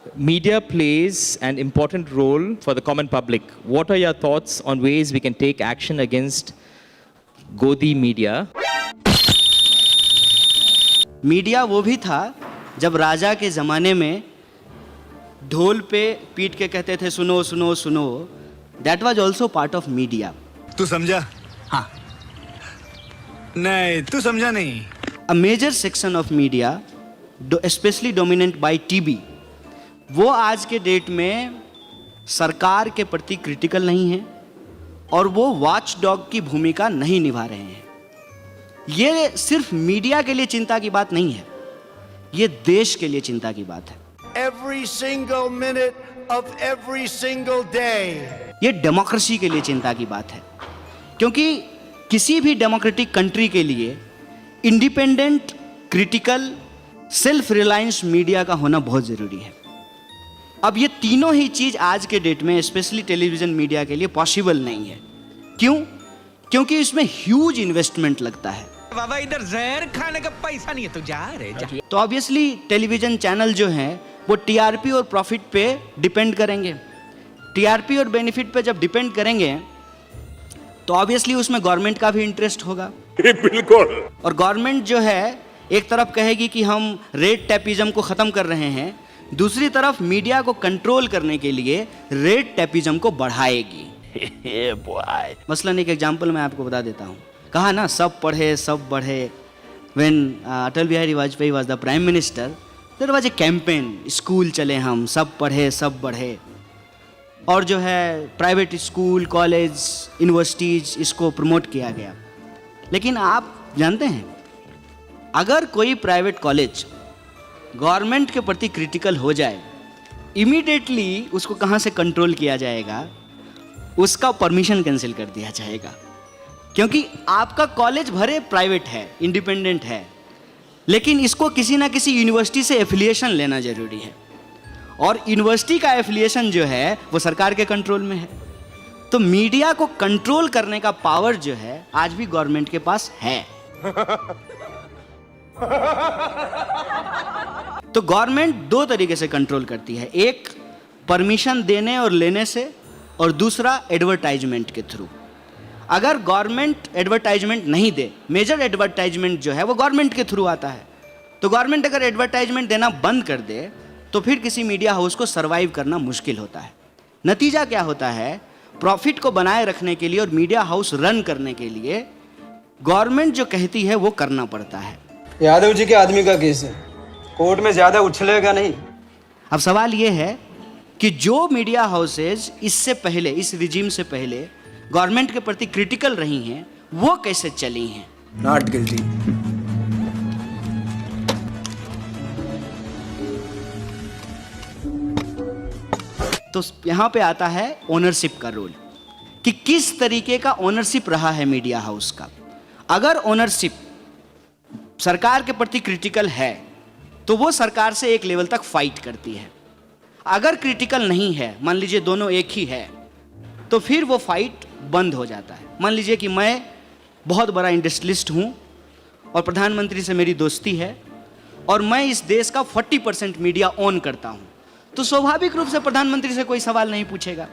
Media plays an important role for the common public. What are your thoughts on ways we can take action against Godi media? Media वो भी था जब राजा के ज़माने में ढोल पे पीट के कहते थे सुनो सुनो सुनो. That was also part of media. तू समझा? हाँ. नहीं, तू समझा नहीं. A major section of media specially dominate by TV, वो आज के डेट में सरकार के प्रति क्रिटिकल नहीं है और वो वॉच डॉग की भूमिका नहीं निभा रहे हैं. ये सिर्फ मीडिया के लिए चिंता की बात नहीं है, ये देश के लिए चिंता की बात है. Every single minute of every single day. ये डेमोक्रेसी के लिए चिंता की बात है, क्योंकि किसी भी डेमोक्रेटिक कंट्री के लिए independent, critical, self reliance media का होना बहुत ज़रूरी है. अब ये तीनों ही चीज़ आज के डेट में स्पेशली टेलीविज़न मीडिया के लिए पॉसिबल नहीं है. क्यों? क्योंकि इसमें ह्यूज इन्वेस्टमेंट लगता है. बाबा इधर जहर खाने का पैसा नहीं है, तो जा रे जा. तो ऑब्वियसली टेलीविज़न चैनल जो हैं वो टीआरपी और प्रॉफिट पे डिपेंड करेंगे. टीआरपी और बेनिफिट पे जब डिपेंड करेंगे तो ऑब्वियसली उसमें गवर्नमेंट का भी इंटरेस्ट होगा. बिल्कुल. और गवर्नमेंट जो है एक तरफ कहेगी कि हम रेड टैपिज्म को ख़त्म कर रहे हैं, दूसरी तरफ मीडिया को कंट्रोल करने के लिए रेड टैपिज्म को बढ़ाएगी. मसलन एक एग्जांपल मैं आपको बता देता हूँ. कहा ना सब पढ़े सब बढ़े. When Atal Bihari Vajpayee was the prime minister, there was a campaign, school चले हम, सब पढ़े सब बढ़े. और जो है प्राइवेट स्कूल, कॉलेज, यूनिवर्सिटीज़, इसको प्रमोट किया गया. लेकिन आप जानते हैं, अगर कोई प्राइवेट कॉलेज गवर्नमेंट के प्रति क्रिटिकल हो जाए, इमीडिएटली उसको कहाँ से कंट्रोल किया जाएगा? उसका परमिशन कैंसिल कर दिया जाएगा. क्योंकि आपका कॉलेज भरे प्राइवेट है, इंडिपेंडेंट है, लेकिन इसको किसी ना किसी यूनिवर्सिटी से एफिलिएशन लेना जरूरी है. और यूनिवर्सिटी का एफिलिएशन जो है वो सरकार के कंट्रोल में है. तो मीडिया को कंट्रोल करने का पावर जो है आज भी गवर्नमेंट के पास है. तो गवर्नमेंट दो तरीके से कंट्रोल करती है. एक परमिशन देने और लेने से, और दूसरा एडवर्टाइजमेंट के थ्रू. अगर गवर्नमेंट एडवर्टाइजमेंट नहीं दे, मेजर एडवर्टाइजमेंट जो है वो गवर्नमेंट के थ्रू आता है, तो गवर्नमेंट अगर एडवर्टाइजमेंट देना बंद कर दे तो फिर किसी मीडिया हाउस को सर्वाइव करना मुश्किल होता है. नतीजा क्या होता है? प्रॉफिट को बनाए रखने के लिए और मीडिया हाउस रन करने के लिए गवर्नमेंट जो कहती है वो करना पड़ता है. यादव जी के आदमी का केस है, कोर्ट में ज्यादा उछलेगा नहीं. अब सवाल ये है कि जो मीडिया हाउसेज इससे पहले, इस रिजीम से पहले गवर्नमेंट के प्रति क्रिटिकल रही हैं, वो कैसे चली हैं? Not guilty. तो यहाँ पे आता है ओनरशिप का रोल, कि किस तरीके का ओनरशिप रहा है मीडिया हाउस का. अगर ओनरशिप सरकार के प्रति क्रिटिकल है तो वो सरकार से एक लेवल तक फाइट करती है. अगर क्रिटिकल नहीं है, मान लीजिए दोनों एक ही है, तो फिर वो फाइट बंद हो जाता है. मान लीजिए कि मैं बहुत बड़ा इंडस्ट्रियलिस्ट हूँ और प्रधानमंत्री से मेरी दोस्ती है और मैं इस देश का 40% मीडिया ओन करता हूँ, तो स्वाभाविक रूप से प्रधानमंत्री से कोई सवाल नहीं पूछेगा.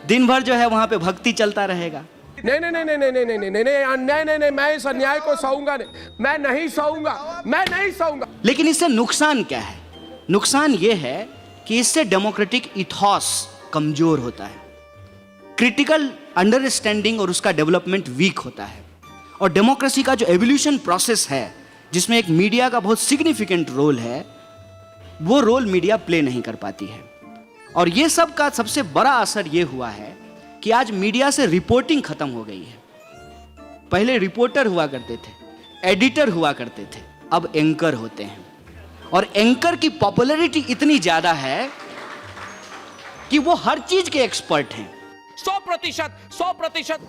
दिन भर जो है वहाँ पे भक्ति चलता रहेगा. नहीं नहीं नहीं नहीं नहीं नहीं नहीं नहीं नहीं नहीं, मैं इस अन्याय को सहूंगा नहीं, मैं नहीं सहूंगा, मैं नहीं सहूंगा. लेकिन इससे नुकसान क्या है? नुकसान ये है कि इससे डेमोक्रेटिक इथॉस कमजोर होता है, क्रिटिकल अंडरस्टैंडिंग और उसका डेवलपमेंट वीक होता है. और डेमोक्रेसी का जो एवोल्यूशन प्रोसेस है, जिसमें एक मीडिया का बहुत सिग्निफिकेंट रोल है, वो रोल मीडिया प्ले नहीं कर पाती है. और ये सब का सबसे बड़ा असर ये हुआ है कि आज मीडिया से रिपोर्टिंग खत्म हो गई है. पहले रिपोर्टर हुआ करते थे, एडिटर हुआ करते थे, अब एंकर होते हैं. और एंकर की पॉपुलैरिटी इतनी ज्यादा है कि वो हर चीज के एक्सपर्ट हैं. 100%.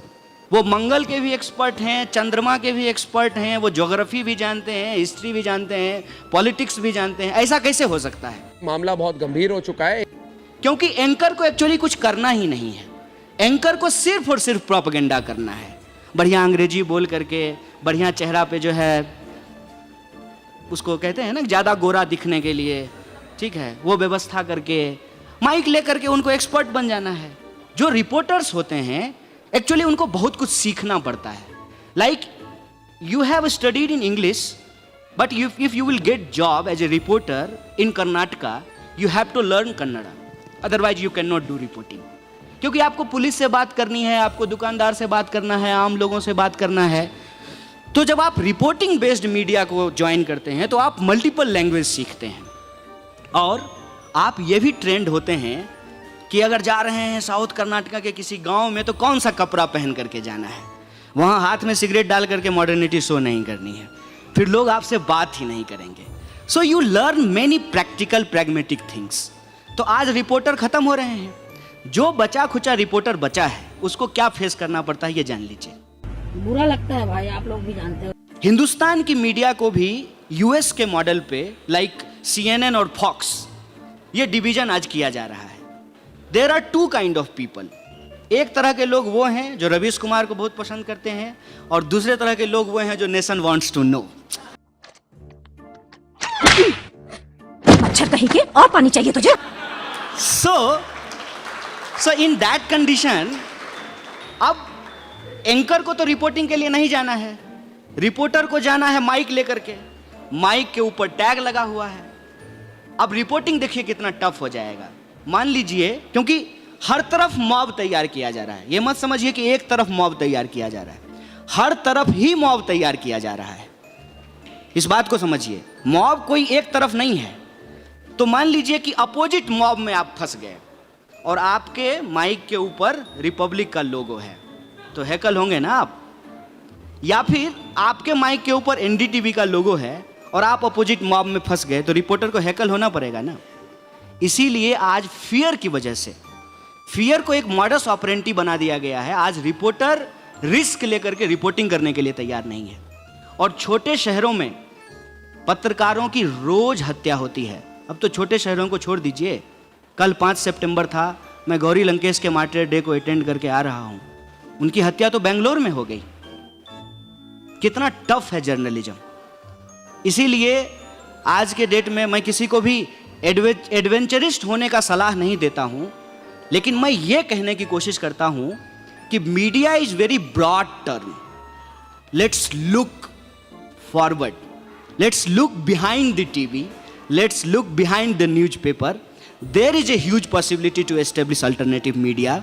वो मंगल के भी एक्सपर्ट हैं, चंद्रमा के भी एक्सपर्ट हैं, वो ज्योग्राफी भी जानते हैं, हिस्ट्री भी जानते हैं, पॉलिटिक्स भी जानते हैं. ऐसा कैसे हो सकता है? मामला बहुत गंभीर हो चुका है. क्योंकि एंकर को एक्चुअली कुछ करना ही नहीं है. एंकर को सिर्फ और सिर्फ प्रोपेगेंडा करना है. बढ़िया अंग्रेजी बोल करके, बढ़िया चेहरा पे जो है उसको कहते हैं ना ज़्यादा गोरा दिखने के लिए, ठीक है, वो व्यवस्था करके माइक लेकर के उनको एक्सपर्ट बन जाना है। जो रिपोर्टर्स होते हैं एक्चुअली उनको बहुत कुछ सीखना पड़ता है। Like you have studied in English, but if you will get job as a reporter in Karnataka, you have to learn Kannada, otherwise you can not do reporting. क्योंकि आपको पुलिस से बात करनी है, आपको दुकानदार से बात करना है, आम लोगों से बात करना है। तो जब आप रिपोर्टिंग बेस्ड मीडिया को ज्वाइन करते हैं तो आप मल्टीपल लैंग्वेज सीखते हैं, और आप ये भी ट्रेंड होते हैं कि अगर जा रहे हैं साउथ कर्नाटका के किसी गांव में तो कौन सा कपड़ा पहन करके जाना है, वहाँ हाथ में सिगरेट डाल करके मॉडर्निटी शो नहीं करनी है, फिर लोग आपसे बात ही नहीं करेंगे। So you learn many practical pragmatic things. तो आज रिपोर्टर खत्म हो रहे हैं, जो बचा खुचा रिपोर्टर बचा है उसको क्या फेस करना पड़ता है ये जान लीजिए। बुरा लगता है भाई, आप लोग भी जानते हो। हिंदुस्तान की मीडिया को भी यूएस के मॉडल पे लाइक CNN और फॉक्स ये डिवीजन आज किया जा रहा है। There are two kind of people. एक तरह के लोग वो हैं जो रवीश कुमार को बहुत पसंद करते हैं, और दूसरे तरह के लोग वो हैं जो नेशन वांट्स टू नो। मच्छर कहीं के और पानी चाहिए तुझे। सो इन दैट कंडीशन अब एंकर को तो रिपोर्टिंग के लिए नहीं जाना है, रिपोर्टर को जाना है माइक लेकर के। माइक के ऊपर टैग लगा हुआ है। अब रिपोर्टिंग देखिए कितना टफ हो जाएगा। मान लीजिए, क्योंकि हर तरफ मॉब तैयार किया जा रहा है, ये मत समझिए कि एक तरफ मॉब तैयार किया जा रहा है, हर तरफ ही मॉब तैयार किया जा रहा है। इस बात को समझिए, मॉब कोई एक तरफ नहीं है। तो मान लीजिए कि अपोजिट मॉब में आप फंस गए और आपके माइक के ऊपर रिपब्लिक का लोगो है, तो हैकल होंगे ना आप। या फिर आपके माइक के ऊपर NDTV का लोगो है और आप अपोजिट मॉब में फंस गए, तो रिपोर्टर को हैकल होना पड़ेगा ना। इसीलिए आज फियर की वजह से, फियर को एक मॉडस ऑपरेंटी बना दिया गया है। आज रिपोर्टर रिस्क लेकर के रिपोर्टिंग करने के लिए तैयार नहीं है, और छोटे शहरों में पत्रकारों की रोज हत्या होती है। अब तो छोटे शहरों को छोड़ दीजिए, कल 5 सितंबर था, मैं गौरी लंकेश के मार्टिर डे को अटेंड करके आ रहा हूं, उनकी हत्या तो बेंगलोर में हो गई। कितना टफ है जर्नलिज्म। इसीलिए आज के डेट में मैं किसी को भी एडवेंचरिस्ट होने का सलाह नहीं देता हूं, लेकिन मैं ये कहने की कोशिश करता हूं कि media is very broad term. Let's look forward, let's look behind the TV, let's look behind the newspaper. There is a huge possibility to establish alternative media,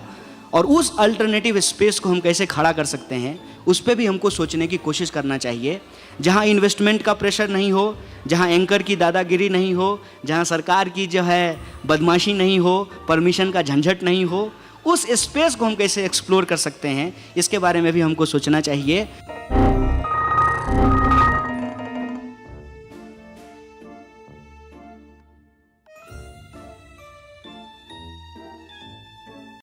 और उस अल्टरनेटिव स्पेस को हम कैसे खड़ा कर सकते हैं उस पर भी हमको सोचने की कोशिश करना चाहिए। जहां इन्वेस्टमेंट का प्रेशर नहीं हो, जहां एंकर की दादागिरी नहीं हो, जहां सरकार की जो है बदमाशी नहीं हो, परमिशन का झंझट नहीं हो, उस स्पेस को हम कैसे एक्सप्लोर कर सकते हैं इसके बारे में भी हमको सोचना चाहिए।